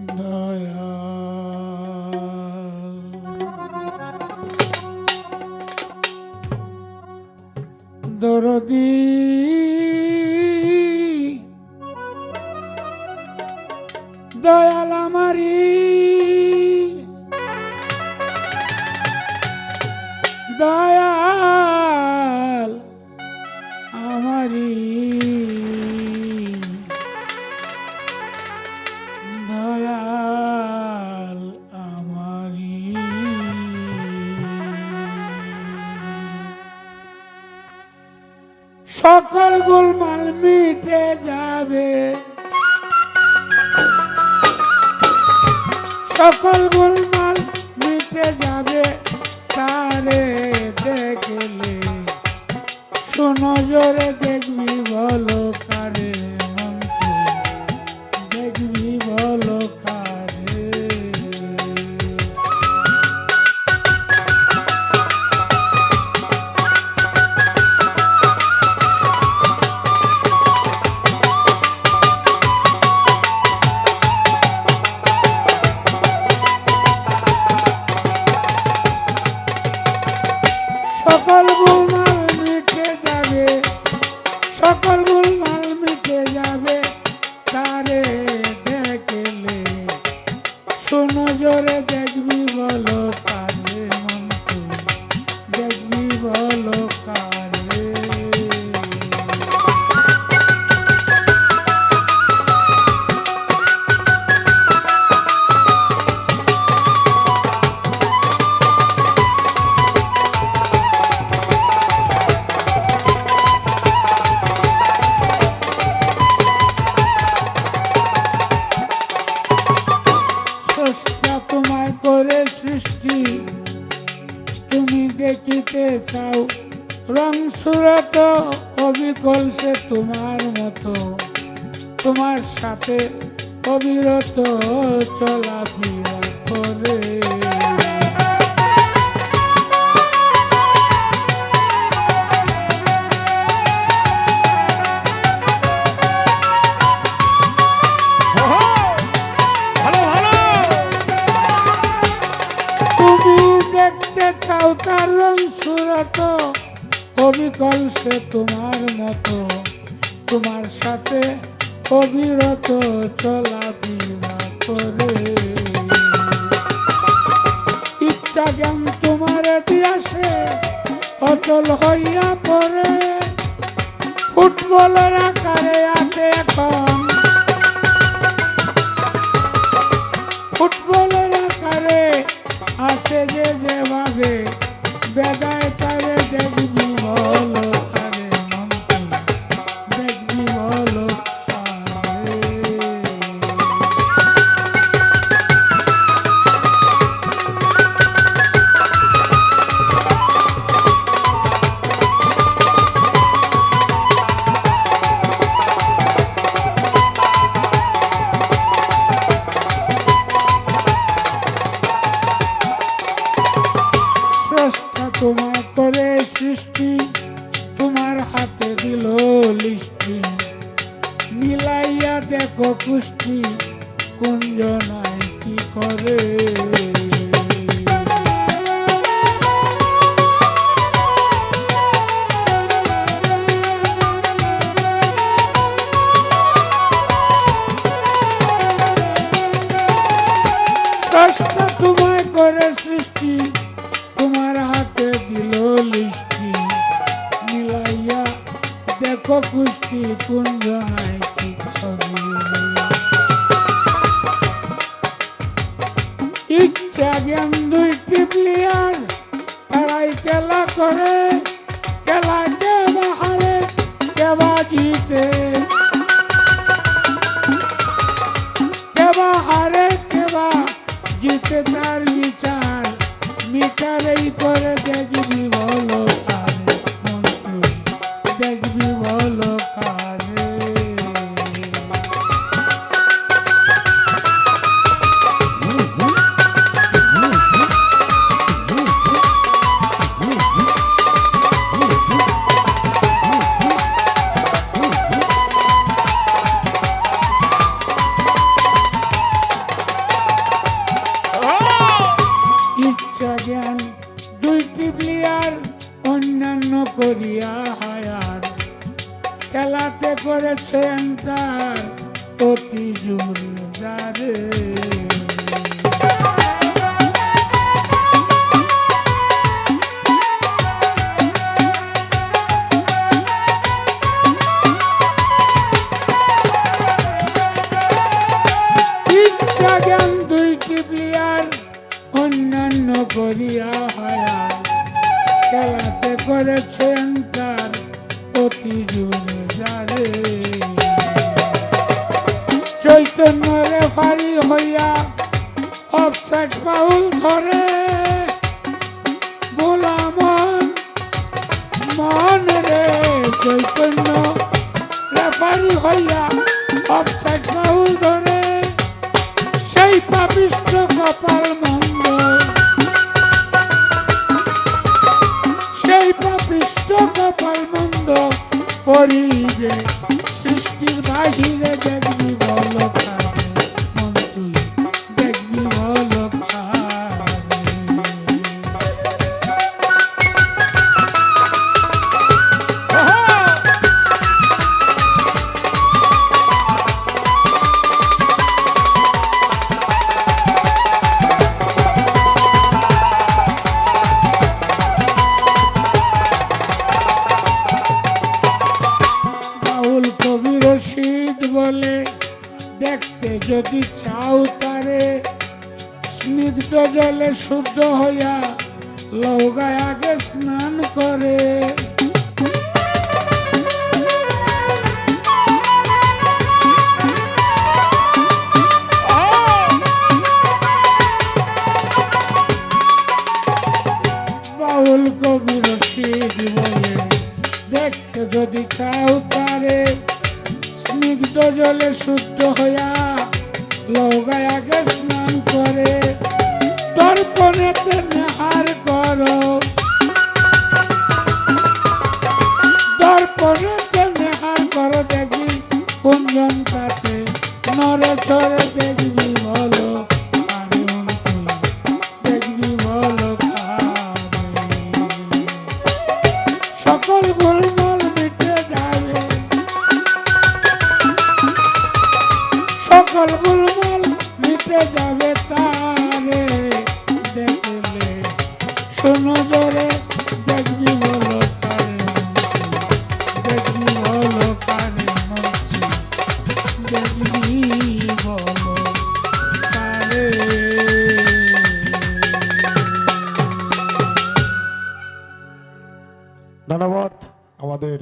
দয়া দরদি দয়াল আমারি দয়াল আমারি দয়াল আমারি সকল গোলমাল মিটে যাবে সকল গোলমাল মিটে যাবে তারে দেখলে শোনো জোরে দেখবি বলো কারে মন্ত্র দেখবি বলো কারে সকল গোলমাল মিটে যাবে সকল গোলমাল মিটে যাবে তারে দেখলে শোনো জোরে দেখবি বলো কারে মন্ত্র দেখবি বলো কারে তোমায় করে সৃষ্টি তুমি দেখিতে চাও রং সুরত অবিকল সে তোমার মতো তোমার সাথে অবিরত চলাফেরা করে তার রং সুরত অবিকল সে তোমার মতো তোমার সাথে অবিরত চলাফেরা করে ইচ্ছা জ্ঞান তোমার দিয়াছে অচল হইয়া পড়ে ফুটবলের আকারে আছে এখন ফুটবলের আকারে আছে যে যেভাবে বেদায় তারে দেখবি বলো কারে মন্ত্র দেখবি বলো কারে তোমার করে সৃষ্টি তোমার হাতে দিল লিষ্টি মিলাইয়া দেখো কুষ্টি কুঞ্জনায় কি করে স্রষ্টা তোমায় করে সৃষ্টি তোমার হাতে দিল লিষ্টি মিলাইয়া দেখো কুষ্টি কুঞ্জনায় কি করে ইচ্ছা জ্ঞান দুইটি প্লেয়ার তারাই খেলা করে খেলা কেবা হারে কেবা জিতে কেবা হারে কেবা জিতে তার বিচার মিটারেই করে দেখবি বলো কারে মন্ত্র দেখবি বলো কারে এন্টার অতি জোরে যারে ইচ্ছা জ্ঞান দুইটি প্লেয়ার অন্যান্য করিয়া হায়া খেলাতে করেছেন তার অতি জোরে যারে চৈতন্য রেফারি হইয়া অফসাইড ফাউল ধরে গোলামন মন রে চৈতন্য রেফারি হইয়া অফসাইড ফাউল ধরে সেই পাপিষ্ঠ কপাল মন্দ সেই পাপিষ্ঠ কপাল মন্দ পরিবে সৃষ্টির বাহিরে দেখবি বল মন তুই দেখবি বল বলে দেখতে যদি চাও তারে স্নিগ্ধ জলে শুদ্ধ হইয়া লৌগায় আগে স্নান করে বাউল কবি রশিদ বলে দেখতে যদি চাও তারে স্নিগ্ধ জলে শুদ্ধ হইয়া লৌগায় আগে স্নান করে দর্পণেতে নেহার করো দর্পণেতে নেহার করো দেখবি কুঞ্জন তাতে নরে চরে দেখবি বলো আরে দেখবি বলো সকল গোলমাল মিটে যাবে সকল গোলমাল মিটে যাবে তারে দেখলে শোনো জোরে দেখবি বলো কারে দেখবি বলো কারে দেখবি বলো কারে ধন্যবাদ আমাদের